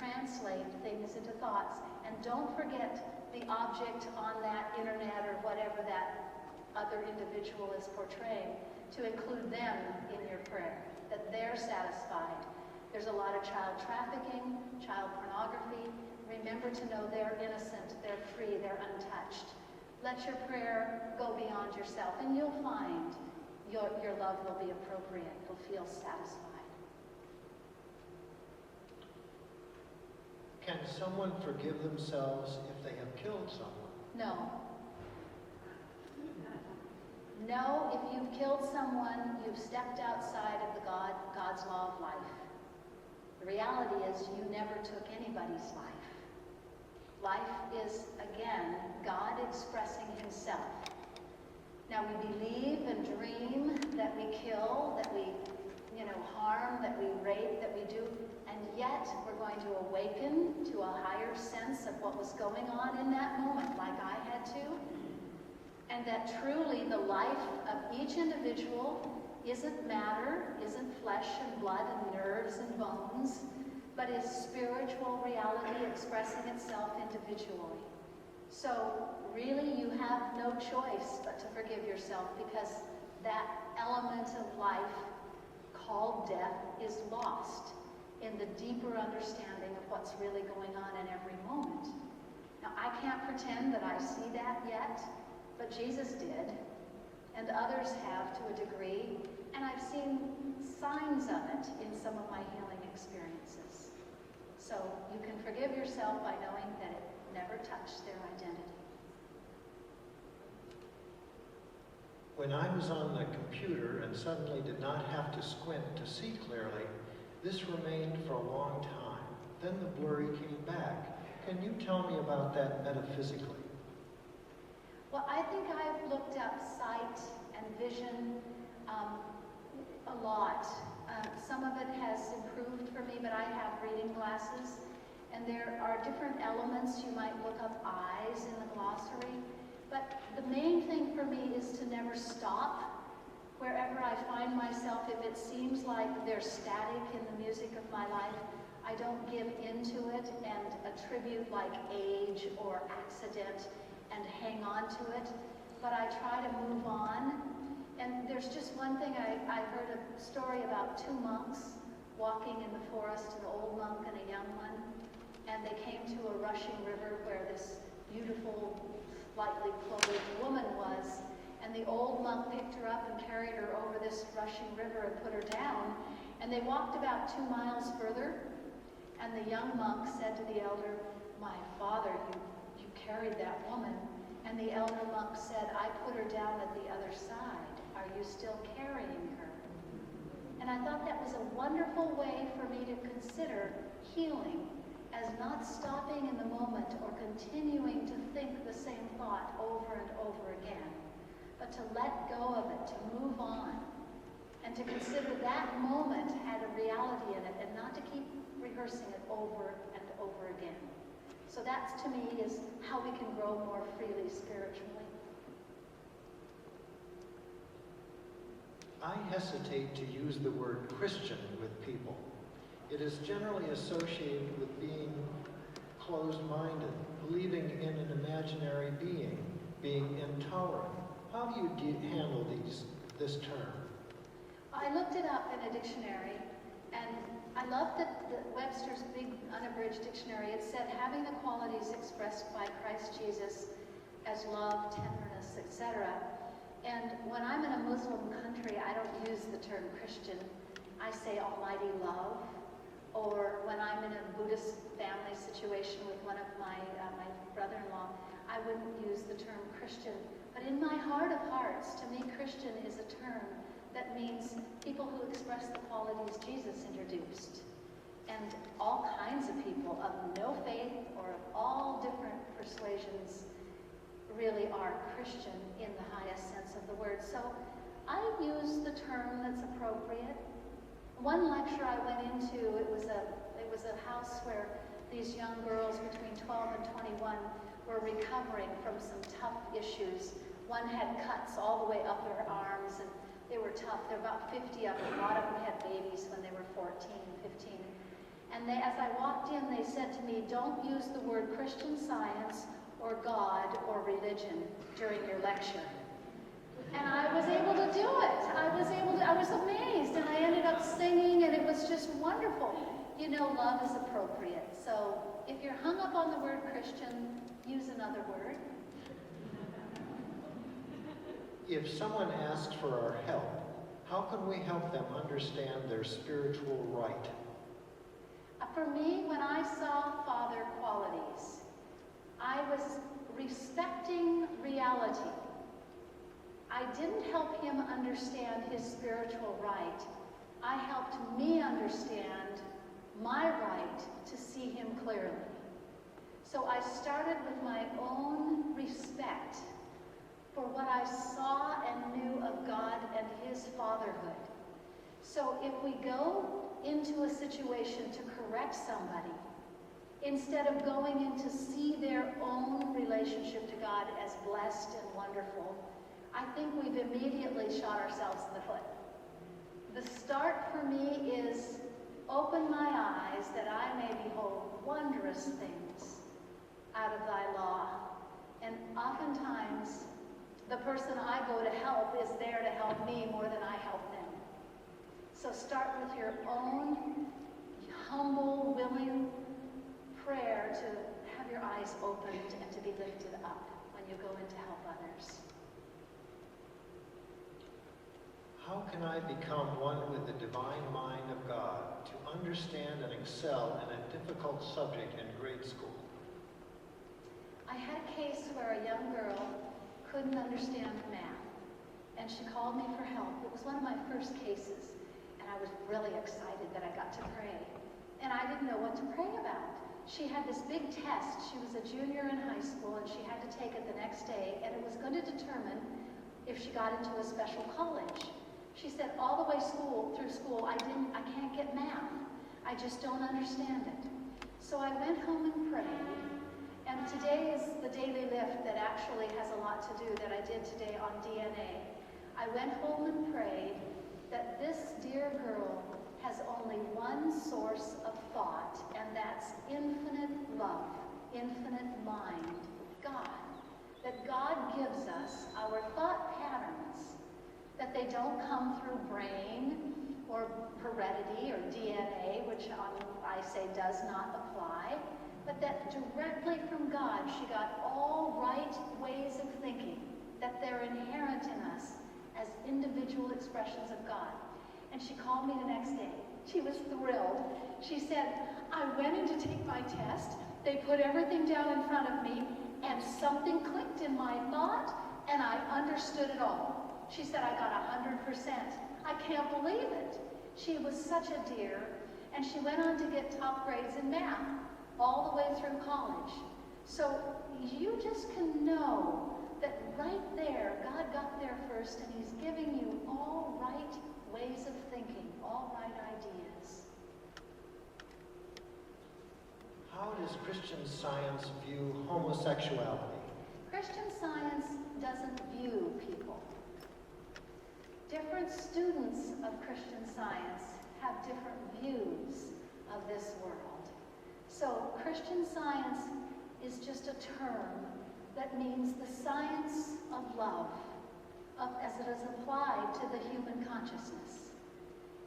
translate things into thoughts. And don't forget the object on that internet or whatever that other individual is portraying, to include them in your prayer, that they're satisfied. There's a lot of child trafficking, child pornography. Remember to know they're innocent, they're free, they're untouched. Let your prayer go beyond yourself, and you'll find your love will be appropriate. You'll feel satisfied. Can someone forgive themselves if they have killed someone? No. No, if you've killed someone, you've stepped outside of God's law of life. The reality is you never took anybody's life. Life is, again, God expressing himself. Now we believe and dream that we kill, that we, harm, that we rape, that we do, and yet we're going to awaken to a higher sense of what was going on in that moment, like I had to. And that truly the life of each individual isn't matter, isn't flesh and blood and nerves and bones, but is spiritual reality expressing itself individually. So really you have no choice but to forgive yourself, because that element of life called death is lost in the deeper understanding of what's really going on in every moment. Now I can't pretend that I see that yet, but Jesus did, and others have to a degree, and I've seen signs of it in some of my healing experiences. So you can forgive yourself by knowing that it never touched their identity. When I was on the computer and suddenly did not have to squint to see clearly, this remained for a long time. Then the blurry came back. Can you tell me about that metaphysically? Well, I think I've looked up sight and vision a lot. Some of it has improved for me, but I have reading glasses, and there are different elements. You might look up eyes in the glossary, but the main thing for me is to never stop. Wherever I find myself, if it seems like there's static in the music of my life, I don't give into it and attribute like age or accident and hang on to it, but I try to move on. And there's just one thing, I heard a story about two monks walking in the forest, an old monk and a young one, and they came to a rushing river where this beautiful, lightly clothed woman was, and the old monk picked her up and carried her over this rushing river and put her down, and they walked about 2 miles further, and the young monk said to the elder, "My father, you carried that woman." And the elder monk said, "I put her down at the other side. Are you still carrying her?" And I thought that was a wonderful way for me to consider healing as not stopping in the moment or continuing to think the same thought over and over again, but to let go of it, to move on, and to consider that moment had a reality in it, and not to keep rehearsing it over and over again. So that, to me, is how we can grow more freely spiritually. I hesitate to use the word Christian with people. It is generally associated with being closed-minded, believing in an imaginary being intolerant. How do you handle this term? I looked it up in a dictionary, and I love that the Webster's big unabridged dictionary. It said having the qualities expressed by Christ Jesus as love, tenderness, etc. And when I'm in a Muslim country, I don't use the term Christian. I say almighty love. Or when I'm in a Buddhist family situation with one of my brother-in-law, I wouldn't use the term Christian. But in my heart of hearts, to me, Christian is a term that means people who express the qualities Jesus introduced. And all kinds of people of no faith or of all different persuasions really are Christian in the highest sense of the word. So I use the term that's appropriate. One lecture I went into, it was a house where these young girls between 12 and 21 were recovering from some tough issues. One had cuts all the way up their arms, and they were tough. There were about 50 of them. A lot of them had babies when they were 14, 15. And as I walked in, they said to me, don't use the word Christian Science or God or religion during your lecture. And I was able to do it. I was amazed, and I ended up singing, and it was just wonderful. You know, love is appropriate. So if you're hung up on the word Christian, use another word. If someone asks for our help, how can we help them understand their spiritual right? For me, when I saw Father qualities, I was respecting reality. I didn't help him understand his spiritual right. I helped me understand my right to see him clearly. So I started with my own respect for what I saw and knew of God and his fatherhood. So if we go into a situation to correct somebody, instead of going in to see their own relationship to God as blessed and wonderful, I think we've immediately shot ourselves in the foot. The start for me is open my eyes that I may behold wondrous things out of thy law. And oftentimes, the person I go to help is there to help me more than I help them. So start with your own humble, willing prayer to have your eyes opened and to be lifted up when you go in to help others. How can I become one with the divine mind of God to understand and excel in a difficult subject in grade school? I had a case where a young girl couldn't understand math, and she called me for help. It was one of my first cases, and I was really excited that I got to pray. And I didn't know what to pray about. She had this big test. She was a junior in high school, and she had to take it the next day, and it was going to determine if she got into a special college. She said, all the way through school, I can't get math. I just don't understand it. So I went home and prayed. And today is the daily lift that actually has a lot to do that I did today on DNA. I went home and prayed that this dear girl has only one source of thought, and that's infinite love, infinite mind, God. That God gives us our thought patterns, that they don't come through brain or heredity or DNA, which I say does not apply, but that directly from God she got all right ways of thinking, that they're inherent in us as individual expressions of God. And she called me the next day. She was thrilled. She said, I went in to take my test, they put everything down in front of me, and something clicked in my thought, and I understood it all. She said, I got 100%. I can't believe it. She was such a dear, and she went on to get top grades in math all the way through college. So you just can know that right there, God got there first, and he's giving you all right ways of thinking, all right ideas. How does Christian Science view homosexuality? Christian Science doesn't view people. Different students of Christian Science have different views of this world. So Christian Science is just a term that means the science of love, as it is applied to the human consciousness.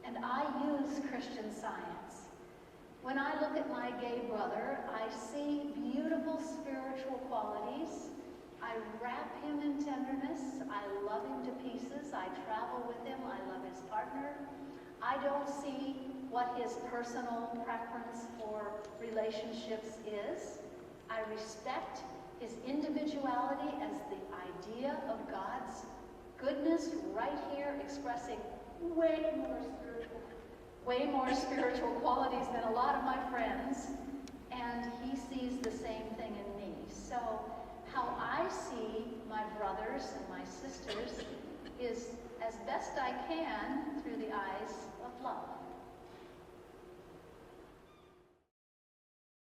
And I use Christian Science. When I look at my gay brother, I see beautiful spiritual qualities. I wrap him in tenderness. I love him to pieces. I travel with him. I love his partner. I don't see what his personal preference for relationships is. I respect his individuality as the idea of God's goodness right here, expressing way more spiritual qualities than a lot of my friends, and he sees the same thing in me. So how I see my brothers and my sisters is as best I can through the eyes of love.